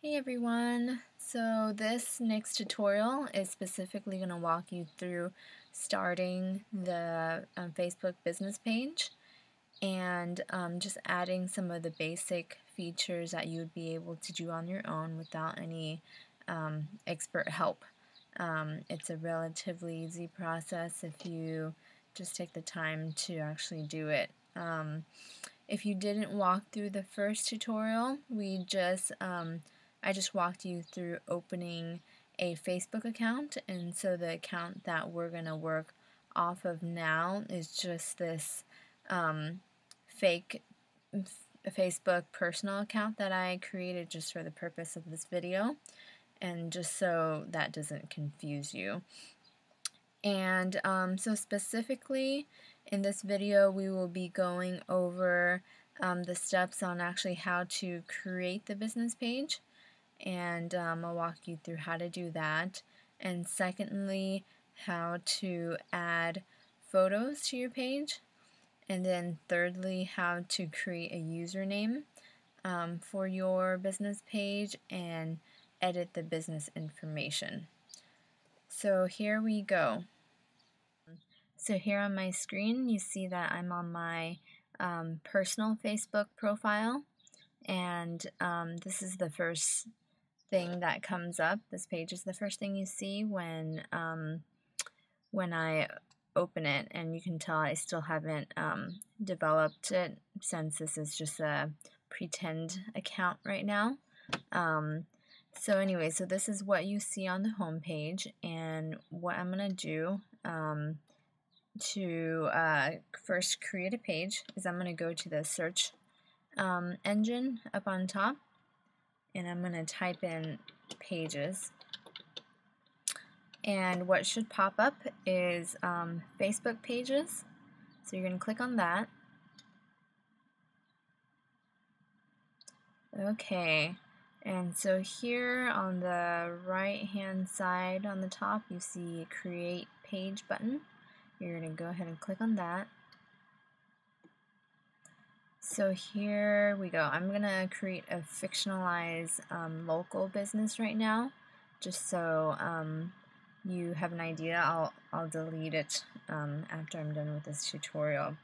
Hey everyone! So this next tutorial is specifically going to walk you through starting the Facebook business page and just adding some of the basic features that you would be able to do on your own without any expert help. It's a relatively easy process if you just take the time to actually do it. If you didn't walk through the first tutorial, I just walked you through opening a Facebook account, and so the account that we're going to work off of now is just this fake Facebook personal account that I created just for the purpose of this video, and just so that doesn't confuse you. And so specifically in this video we will be going over the steps on actually how to create the business page, and I'll walk you through how to do that, and secondly how to add photos to your page, and then thirdly how to create a username for your business page and edit the business information. So here we go. So here on my screen you see that I'm on my personal Facebook profile, and this is the first thing that comes up. This page is the first thing you see when I open it, and you can tell I still haven't developed it since this is just a pretend account right now. So anyway, so this is what you see on the home page, and what I'm gonna do to first create a page is I'm gonna go to the search engine up on top, and I'm gonna type in pages, and what should pop up is Facebook pages. So you're gonna click on that. Okay, and so here on the right hand side on the top you see create page button. You're gonna go ahead and click on that. So here we go. I'm gonna create a fictionalized local business right now, just so you have an idea. I'll delete it after I'm done with this tutorial.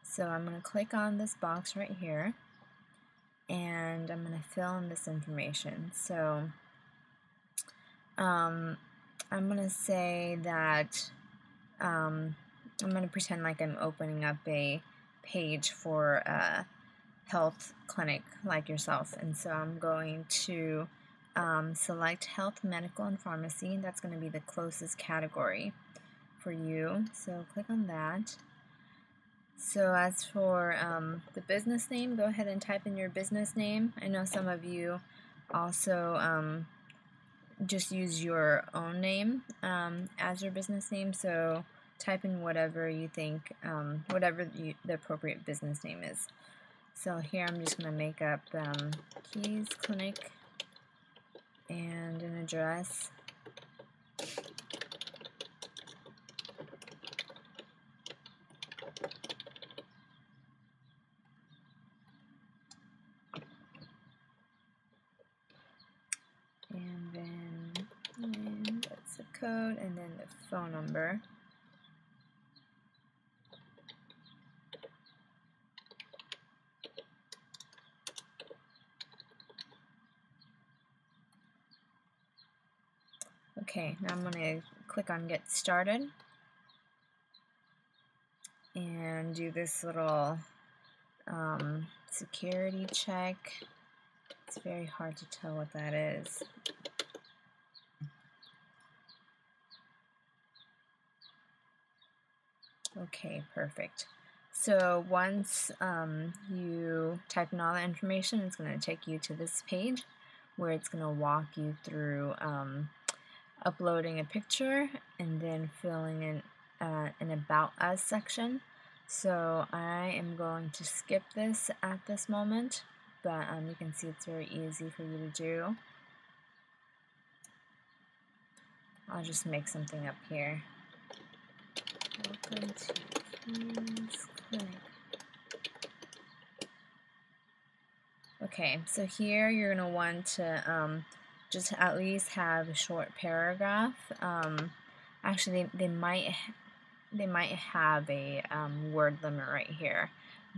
So I'm gonna click on this box right here, and I'm gonna fill in this information. So I'm gonna say that I'm gonna pretend like I'm opening up a page for a health clinic like yourself, and so I'm going to select health, medical, and pharmacy. That's going to be the closest category for you, so click on that. So as for the business name, go ahead and type in your business name. I know some of you also just use your own name as your business name, so type in whatever you think, the appropriate business name is. So here I'm just going to make up Keys Clinic and an address. And then that's the code, and then the phone number. Okay, now I'm going to click on Get Started and do this little security check. It's very hard to tell what that is. Okay, perfect. So once you type in all the information, it's going to take you to this page where it's going to walk you through uploading a picture and then filling in an About Us section. So I am going to skip this at this moment, but you can see it's very easy for you to do. I'll just make something up here. Welcome to Keys Clinic. Okay, so here you're going to want to just at least have a short paragraph. Actually, they might have a word limit right here,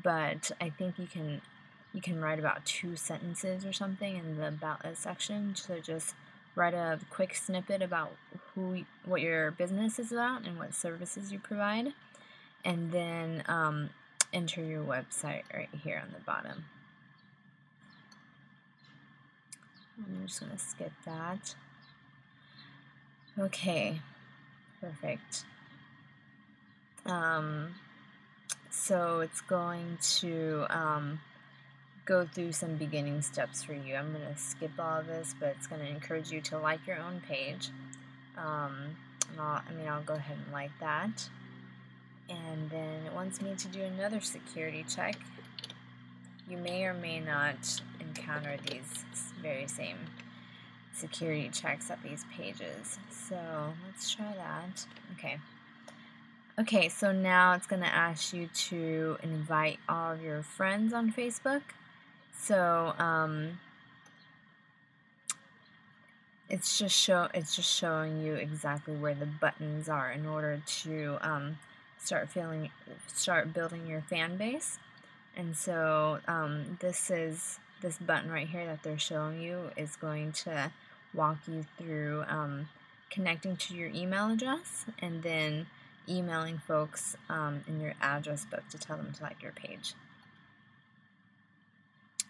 but I think you can write about 2 sentences or something in the About Us section. So just write a quick snippet about what your business is about and what services you provide, and then enter your website right here on the bottom. I'm just going to skip that. Okay, perfect. So it's going to go through some beginning steps for you. I'm going to skip all of this, but it's going to encourage you to like your own page. I'll go ahead and like that. And then it wants me to do another security check. You may or may not encounter these very same security checks at these pages. So let's try that. Okay, so now it's going to ask you to invite all of your friends on Facebook. So it's just showing you exactly where the buttons are in order to start building your fan base. And so this button right here that they're showing you is going to walk you through connecting to your email address and then emailing folks in your address book to tell them to like your page.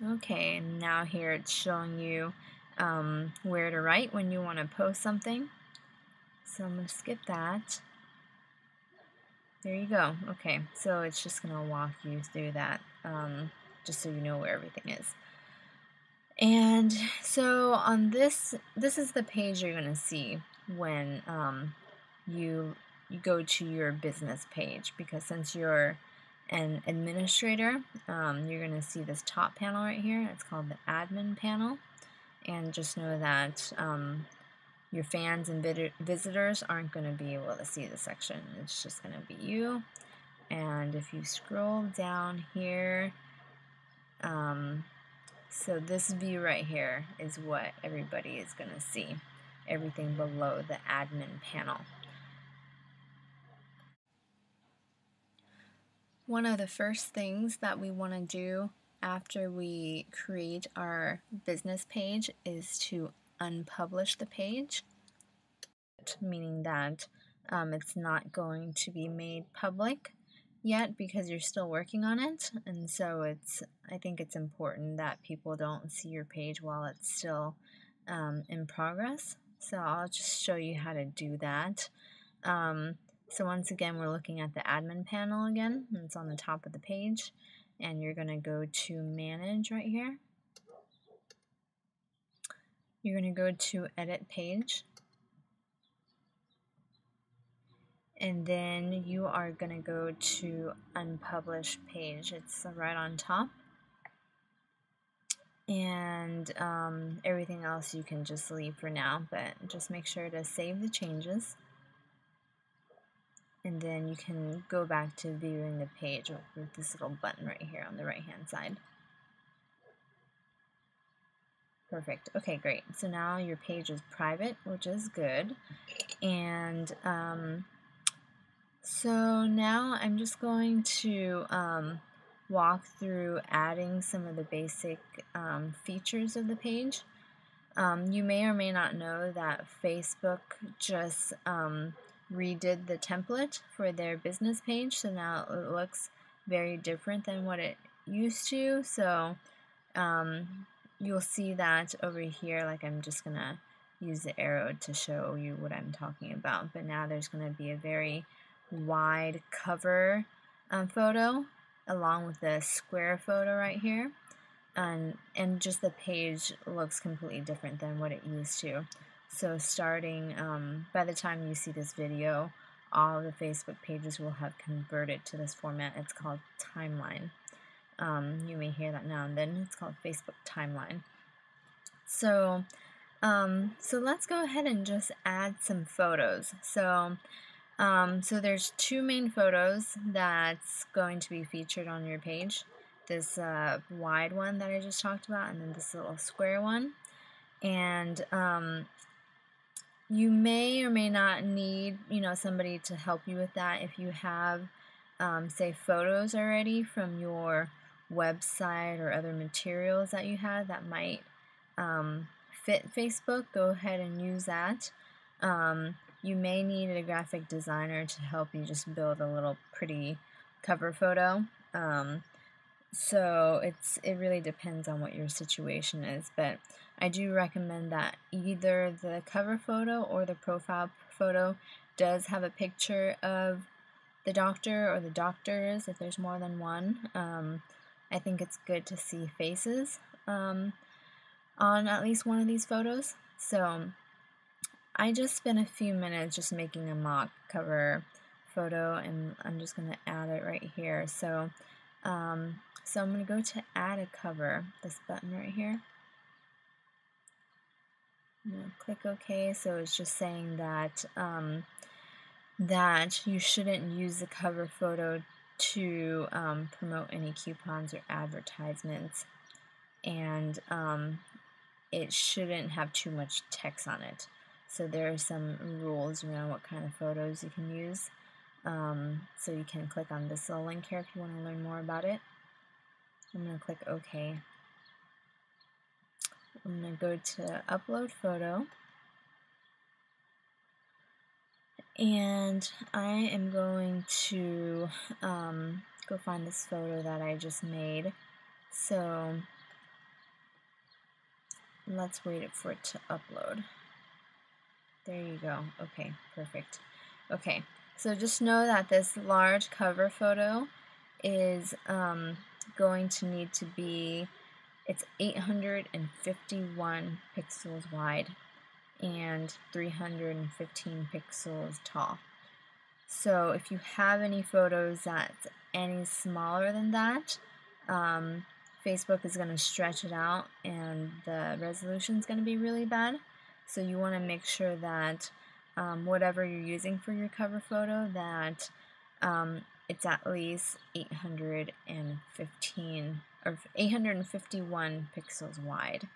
Okay, and now here it's showing you where to write when you want to post something. So I'm going to skip that. There you go. Okay, so it's just going to walk you through that just so you know where everything is. And so on this is the page you're going to see when you go to your business page, because since you're an administrator, you're going to see this top panel right here. It's called the admin panel. And just know that your fans and visitors aren't going to be able to see this section. It's just going to be you. And if you scroll down here, so this view right here is what everybody is going to see. Everything below the admin panel. One of the first things that we want to do after we create our business page is to unpublish the page, meaning that it's not going to be made public yet because you're still working on it. And so I think it's important that people don't see your page while it's still in progress. So I'll just show you how to do that. So once again, we're looking at the admin panel again, and it's on the top of the page, and you're going to go to Manage right here. You're going to go to Edit Page, and then you are going to go to Unpublish Page. It's right on top, and everything else you can just leave for now, but just make sure to save the changes. And then you can go back to viewing the page with this little button right here on the right hand side. Perfect. Okay, great. So now your page is private, which is good. And so now I'm just going to walk through adding some of the basic features of the page. You may or may not know that Facebook just redid the template for their business page, so now it looks very different than what it used to. So you'll see that over here. Like, I'm just gonna use the arrow to show you what I'm talking about, but now there's gonna be a very wide cover photo along with the square photo right here, and just the page looks completely different than what it used to. So starting, by the time you see this video, all of the Facebook pages will have converted to this format. It's called Timeline. You may hear that now and then. It's called Facebook Timeline. So, so let's go ahead and just add some photos. So there's 2 main photos that's going to be featured on your page. this wide one that I just talked about, and then this little square one. And you may or may not need, somebody to help you with that if you have, say, photos already from your website or other materials that you have that might fit Facebook. Go ahead and use that. You may need a graphic designer to help you just build a little pretty cover photo. So it really depends on what your situation is, but I do recommend that either the cover photo or the profile photo does have a picture of the doctor or the doctors if there's more than one. I think it's good to see faces on at least one of these photos. So I just spent a few minutes just making a mock cover photo, and I'm just going to add it right here. So I'm going to go to add a cover, this button right here. I'm going to click OK. So it's just saying that that you shouldn't use the cover photo to promote any coupons or advertisements, and it shouldn't have too much text on it. So there are some rules around what kind of photos you can use. So you can click on this little link here if you want to learn more about it. I'm going to click OK. I'm going to go to Upload Photo. And I am going to go find this photo that I just made. So let's wait for it to upload. There you go. Okay, perfect. Okay, so just know that this large cover photo is going to need to be, it's 851 pixels wide and 315 pixels tall. So if you have any photos that's any smaller than that, Facebook is going to stretch it out and the resolution is going to be really bad. So you want to make sure that whatever you're using for your cover photo, that it's at least 815 or 851 pixels wide,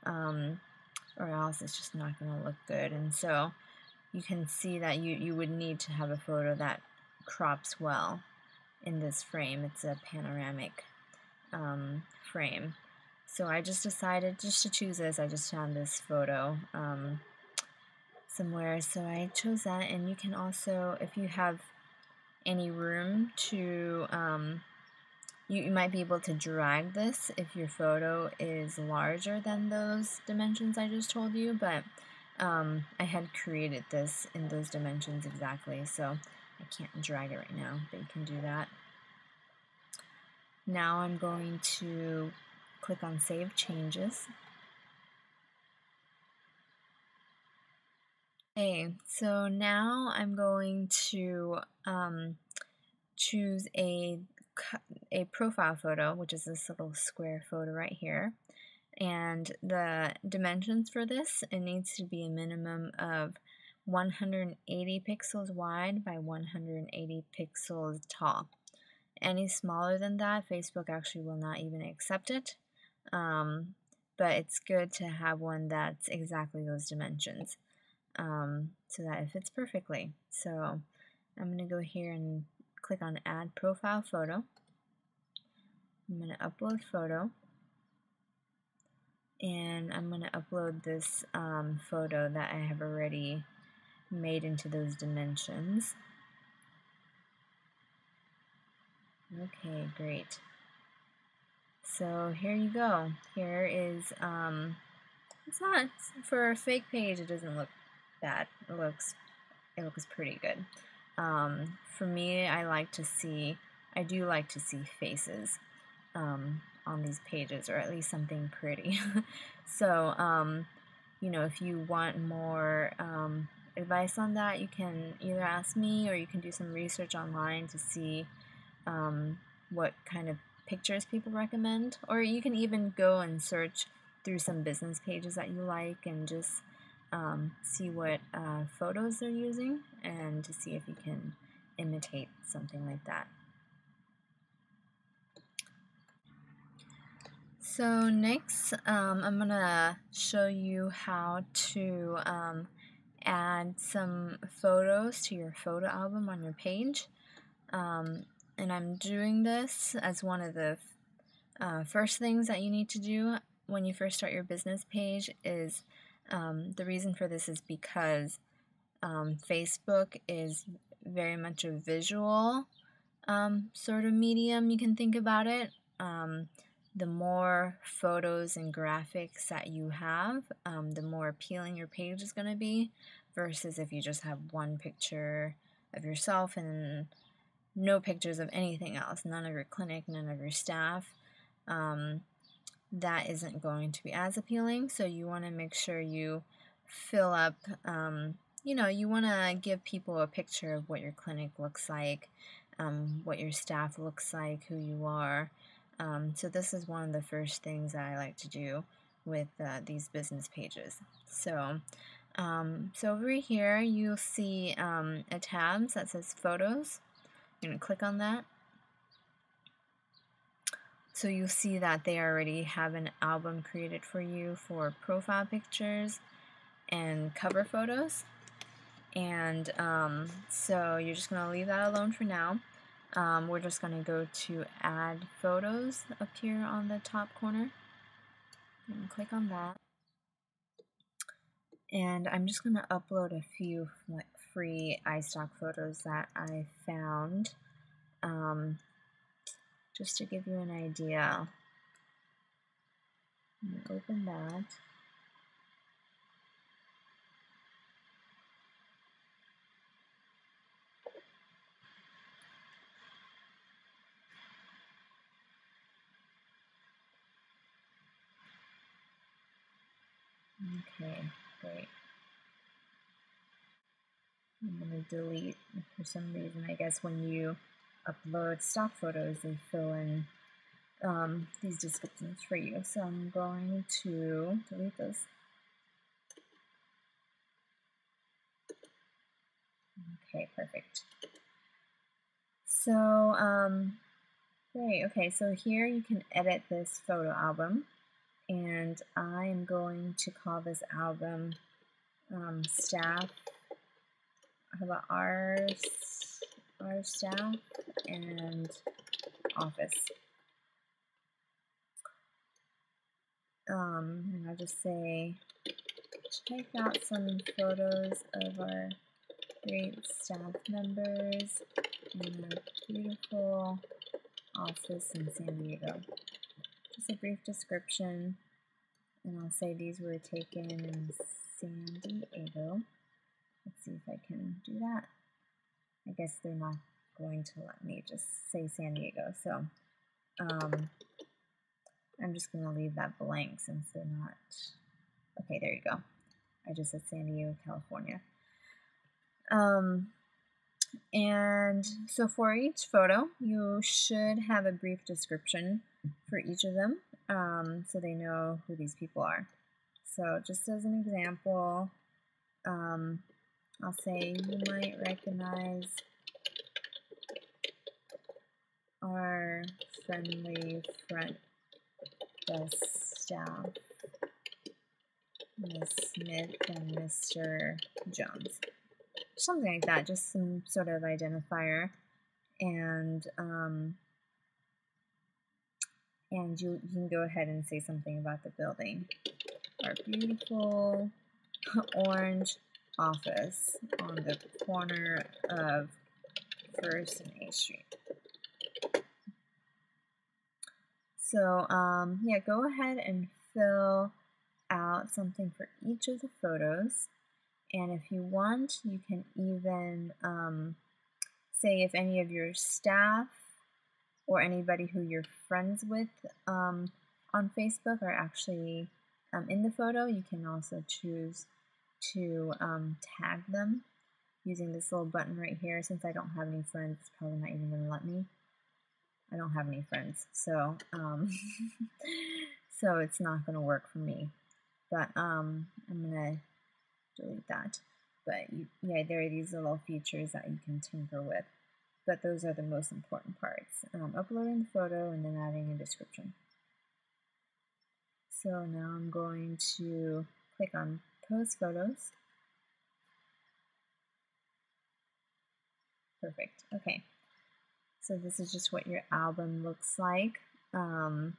or else it's just not going to look good. And so you can see that you would need to have a photo that crops well in this frame. It's a panoramic frame. So I just decided just to choose this. I just found this photo somewhere, so I chose that. And you can also, if you have any room to, you might be able to drag this if your photo is larger than those dimensions I just told you, but I had created this in those dimensions exactly, so I can't drag it right now, but you can do that. Now I'm going to click on Save Changes. Okay, so now I'm going to choose a profile photo, which is this little square photo right here. And the dimensions for this, it needs to be a minimum of 180 pixels wide by 180 pixels tall. Any smaller than that, Facebook actually will not even accept it. But it's good to have one that's exactly those dimensions, so that it fits perfectly. So I'm going to go here and click on Add Profile Photo. I'm going to upload photo, and I'm going to upload this photo that I have already made into those dimensions. Okay, great. So here you go. Here is, it's not, for a fake page it doesn't look bad. It looks pretty good. For me, I do like to see faces on these pages, or at least something pretty. So, if you want more advice on that, you can either ask me, or you can do some research online to see what kind of pictures people recommend, or you can even go and search through some business pages that you like and just see what photos they're using, and to see if you can imitate something like that. So next, I'm gonna show you how to add some photos to your photo album on your page. And I'm doing this as one of the first things that you need to do when you first start your business page. Is the reason for this is because Facebook is very much a visual sort of medium, you can think about it. The more photos and graphics that you have, the more appealing your page is going to be, versus if you just have one picture of yourself and no pictures of anything else, none of your clinic, none of your staff. That isn't going to be as appealing. So you want to make sure you fill up, you want to give people a picture of what your clinic looks like, what your staff looks like, who you are. So this is one of the first things that I like to do with these business pages. So over here you'll see a tab that says Photos. You're going to click on that. So you'll see that they already have an album created for you for profile pictures and cover photos. And so you're just going to leave that alone for now. We're just going to go to Add Photos up here on the top corner. And click on that. And I'm just going to upload a few free iStock photos that I found. Just to give you an idea. I'm going to open that. Okay, great. I'm going to delete, for some reason, I guess when you upload stock photos, they fill in these descriptions for you. So I'm going to delete those. Okay, perfect. So, great. Okay, so here you can edit this photo album, and I am going to call this album Staff. How about our staff and office? And I'll just say, check out some photos of our great staff members in a beautiful office in San Diego. Just a brief description, and I'll say these were taken in San Diego. Let's see if I can do that. I guess they're not going to let me just say San Diego, so I'm just going to leave that blank since they're not. Okay, there you go. I just said San Diego, California. And so for each photo, you should have a brief description for each of them, so they know who these people are. So just as an example, I'll say you might recognize our friendly front desk staff, Ms. Smith and Mr. Jones. Something like that, just some sort of identifier, and you can go ahead and say something about the building. Our beautiful orange office on the corner of 1st and A Street. So yeah, go ahead and fill out something for each of the photos. And if you want, you can even say if any of your staff or anybody who you're friends with on Facebook are actually in the photo, you can also choose to tag them using this little button right here. Since I don't have any friends, it's probably not even going to let me. I don't have any friends, so so it's not going to work for me. But I'm going to delete that. But yeah, there are these little features that you can tinker with. But those are the most important parts. Uploading the photo and then adding a description. So now I'm going to click on Post Photos. Perfect. Okay. So this is just what your album looks like. I'm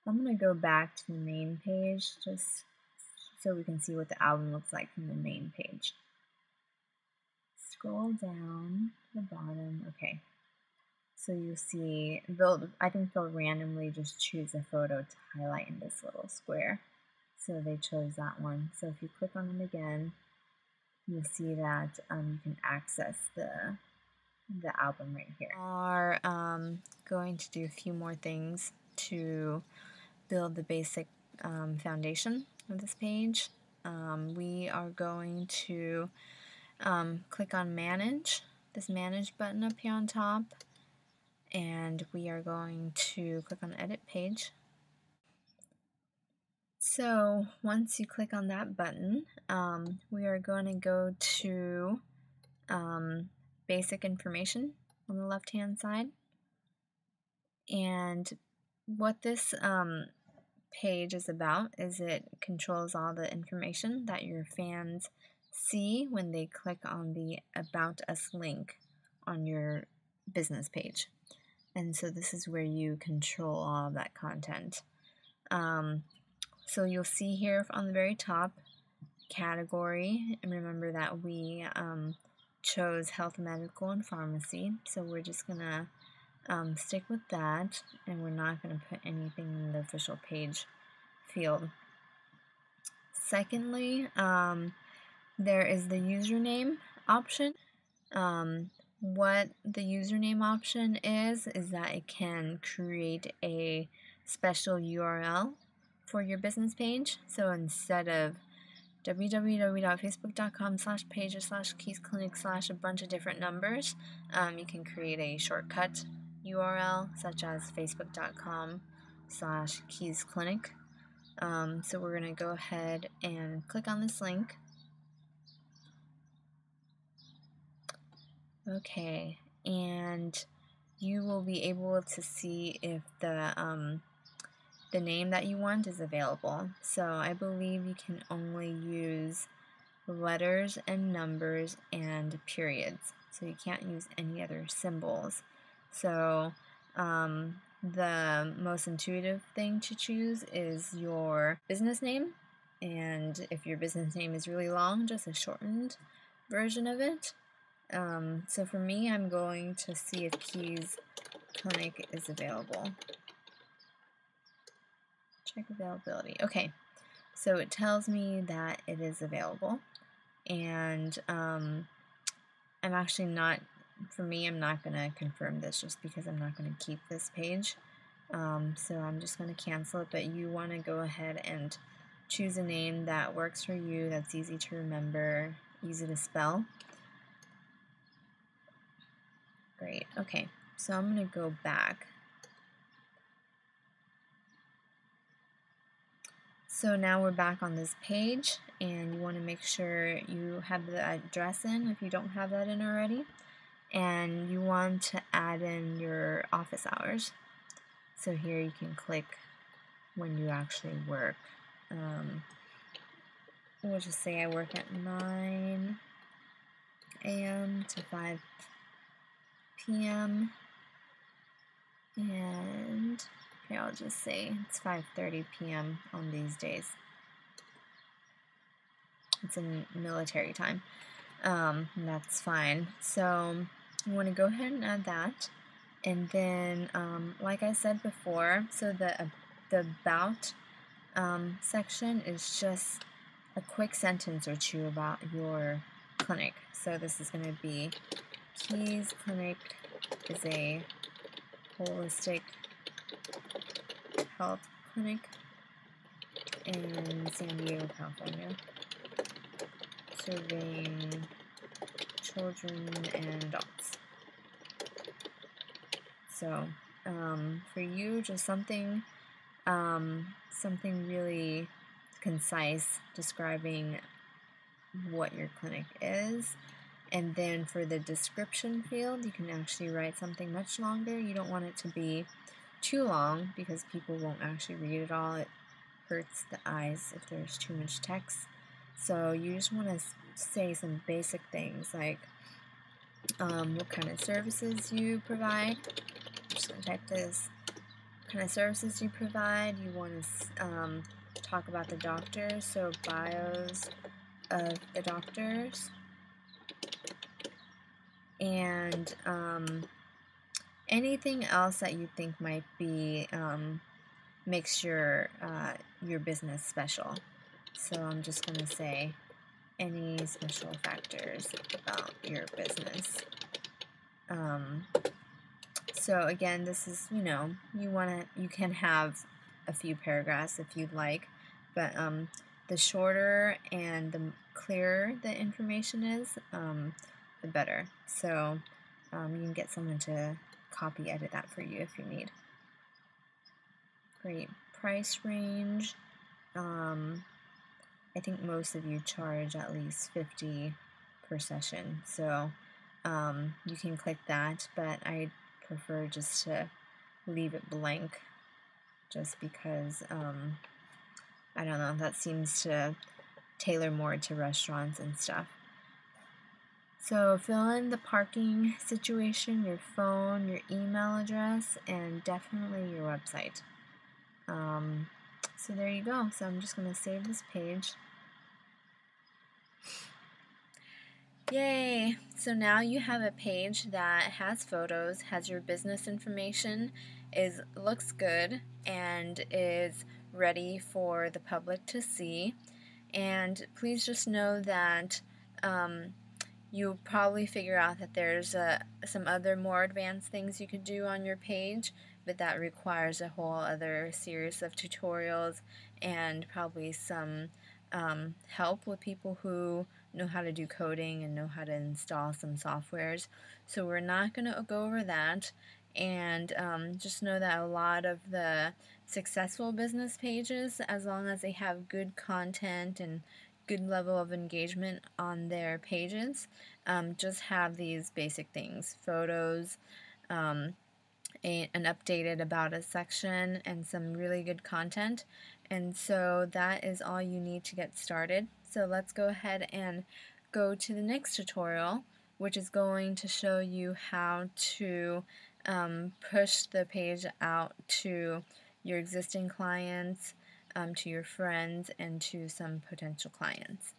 going to go back to the main page just so we can see what the album looks like from the main page. Scroll down to the bottom. Okay. So you see, I think they'll randomly just choose a photo to highlight in this little square. So they chose that one. So if you click on it again, you'll see that you can access the album right here. We are going to do a few more things to build the basic foundation of this page. We are going to click on Manage, this Manage button up here on top, and we are going to click on Edit Page. So once you click on that button, we are going to go to Basic Information on the left-hand side. And what this page is about is it controls all the information that your fans see when they click on the About Us link on your business page. And so this is where you control all of that content. So you'll see here on the very top, category, and remember that we chose health, medical, and pharmacy, so we're just gonna stick with that, and we're not going to put anything in the official page field. Secondly, there is the username option. What the username option is that it can create a special URL for your business page. So instead of www.facebook.com/pages/keysclinic/ a bunch of different numbers, you can create a shortcut URL such as facebook.com/keysclinic. So we're going to go ahead and click on this link. Okay, and you will be able to see if the name that you want is available. So I believe you can only use letters and numbers and periods. So you can't use any other symbols. So the most intuitive thing to choose is your business name. And if your business name is really long, just a shortened version of it. So for me, I'm going to see if Keys Clinic is available. Check availability. Okay, so it tells me that it is available, and I'm actually not, for me, I'm not going to confirm this just because I'm not going to keep this page. So I'm just going to cancel it, but you want to go ahead and choose a name that works for you, that's easy to remember, easy to spell. Great. Okay, so I'm going to go back. So now we're back on this page, and you want to make sure you have the address in if you don't have that in already, and you want to add in your office hours. So here you can click when you actually work. We'll just say I work at 9 a.m. to 5 p.m. and okay, I'll just say it's 5:30 p.m. on these days. It's in military time. That's fine. So you want to go ahead and add that. And then, like I said before, so the about section is just a quick sentence or two about your clinic. So this is going to be, Keys Clinic is a holistic health clinic in San Diego, California, serving children and adults. So for you, just something really concise describing what your clinic is. And then for the description field, you can actually write something much longer. You don't want it to be too long because people won't actually read it all. It hurts the eyes if there's too much text. So you just want to say some basic things like what kind of services you provide. I'm just going to type this. What kind of services you provide. You want to talk about the doctors, so bios of the doctors. And anything else that you think might be makes your business special. So I'm just going to say any special factors about your business. So again, this is, you can have a few paragraphs if you'd like, but the shorter and the clearer the information is, the better. So you can get someone to copy edit that for you if you need. Great. Price range. I think most of you charge at least $50 per session, so you can click that, but I prefer just to leave it blank just because I don't know, that seems to tailor more to restaurants and stuff. So fill in the parking situation, your phone, your email address, and definitely your website. So there you go. So I'm just going to save this page. Yay! So now you have a page that has photos, has your business information, looks good, and is ready for the public to see. And please just know that you'll probably figure out that there's some other more advanced things you could do on your page, but that requires a whole other series of tutorials and probably some help with people who know how to do coding and know how to install some softwares. So we're not going to go over that, and just know that a lot of the successful business pages, as long as they have good content and good level of engagement on their pages, just have these basic things: photos, an updated about us section, and some really good content. And so that is all you need to get started. So let's go ahead and go to the next tutorial, which is going to show you how to push the page out to your existing clients, to your friends, and to some potential clients.